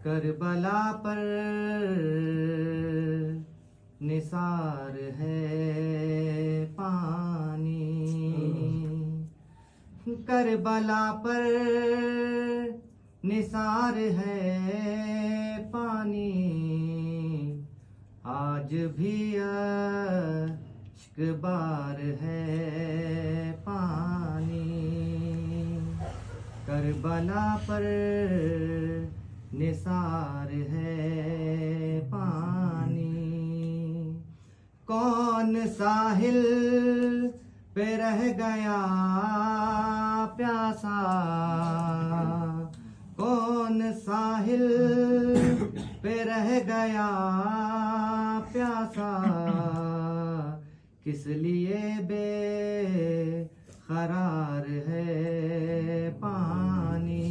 Karbala पर निसार है पानी, करबला पर निसार है पानी, आज भी अश्क बार है पानी, करबला पर निसार है पानी। कौन साहिल पे रह गया प्यासा, कौन साहिल पे रह गया प्यासा, किस लिए बेखरार है पानी,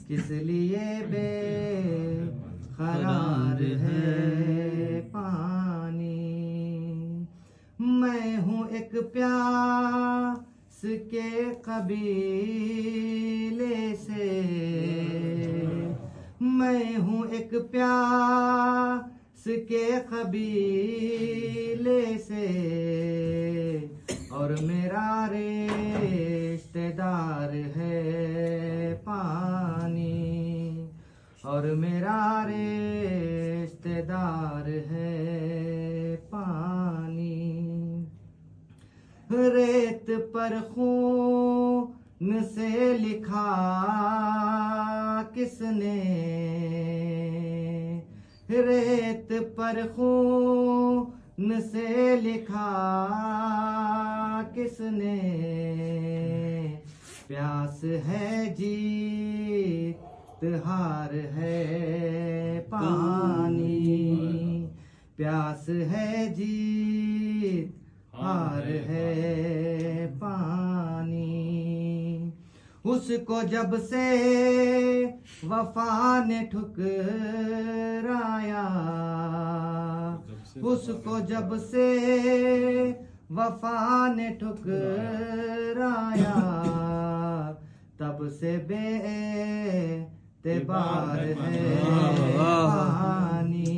किस लिए बेखरार है पानी। मैं हूँ एक प्यास के कबीले से, मैं हूँ एक प्यास के कबीले से, और मेरा रिश्तेदार है पानी, और मेरा रिश्तेदार है पानी। रेत पर खून से लिखा किसने, रेत पर खून से लिखा किसने, प्यास है जीत हार है पानी, प्यास है जीत हार है पानी। उसको जब से वफा ने ठुकराया, उसको जब से वफा ने ठुकराया, तब से बेएतबार है पानी,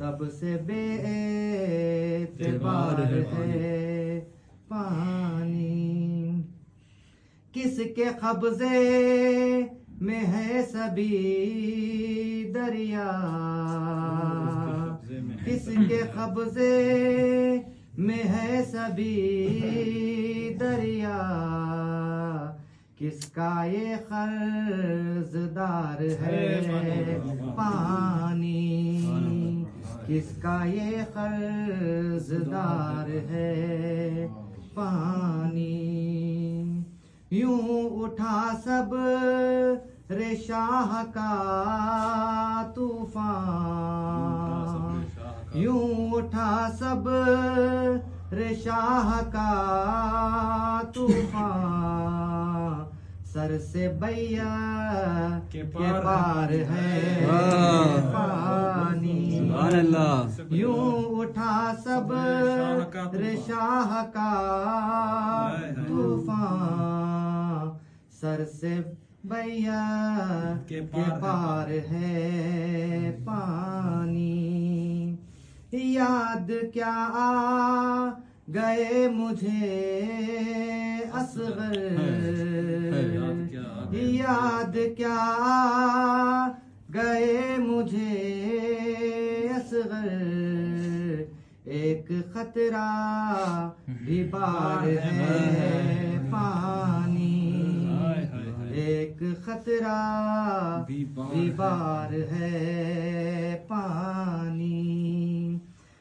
तब से बेएतबार है पानी। किसके कब्जे में है सभी दरिया, किसके कब्जे में है सभी दरिया, किसका ये कर्जदार है पानी, किसका ये कर्जदार है पानी। यूं उठा सब रेशाह का तूफान, यूं उठा सब रेशाह का तूफान, सर से बैया के पार है पानी, यूं उठा सब रेशाह का तूफान, सर से बैया के पार है पानी। याद क्या आ गए मुझे असगर, याद क्या आ गए मुझे असगर, एक खतरा भी बार है पानी, एक खतरा भी बार है पानी।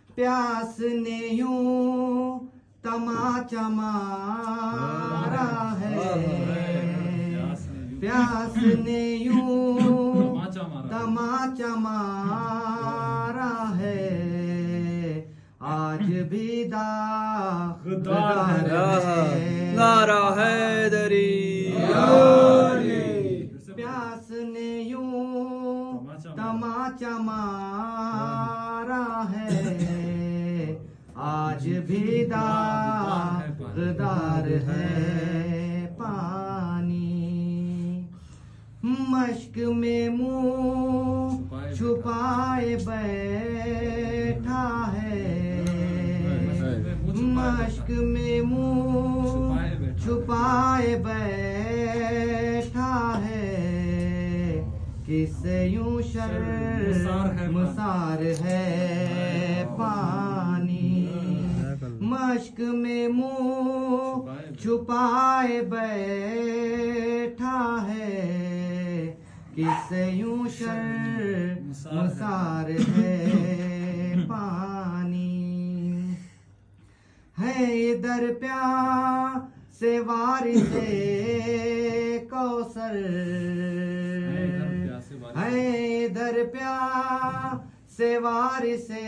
प्यास ने यूं तमाचा मारा है, प्यास ने यूं तमाचा मारा है, आज भी दागदार है नारा है दरी, प्यास ने यूं तमाचा मारा है, आज भी दागदार है पानी। मश्क में मुंह छुपाए बैठा है, मश्क में मुंह छुपाए बैठा है, किसे यूं शर्मसार है पानी। मश्क में मुंह छुपाए बैठा है, किसे यूं शर्मसार है पानी। है इधर प्यासे वारिसे कौसर, है इधर प्यासे वारिसे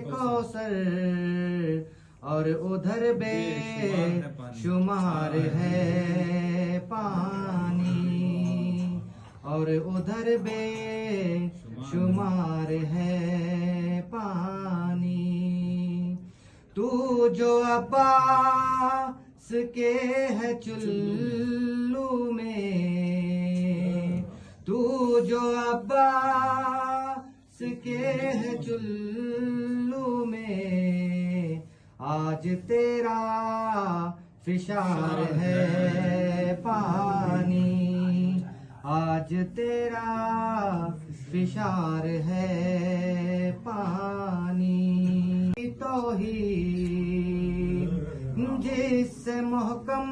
कौसर, और उधर बेशुमार है पानी, और उधर बेशुमार है पानी। तू जो अब्बास के है चुल्लू में, तू जो अब्बास के है चुल्लू में, आज तेरा फिशार है पानी, आज तेरा फिशार है पानी। तौहीद जिससे मोहकम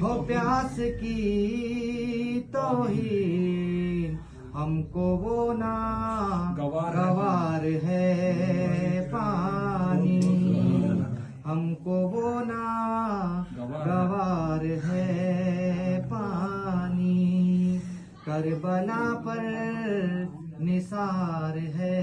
हो प्यास की तौहीद, हमको वो ना गवार है पानी, हमको वो ना गवार है पानी। करबला पर निसार है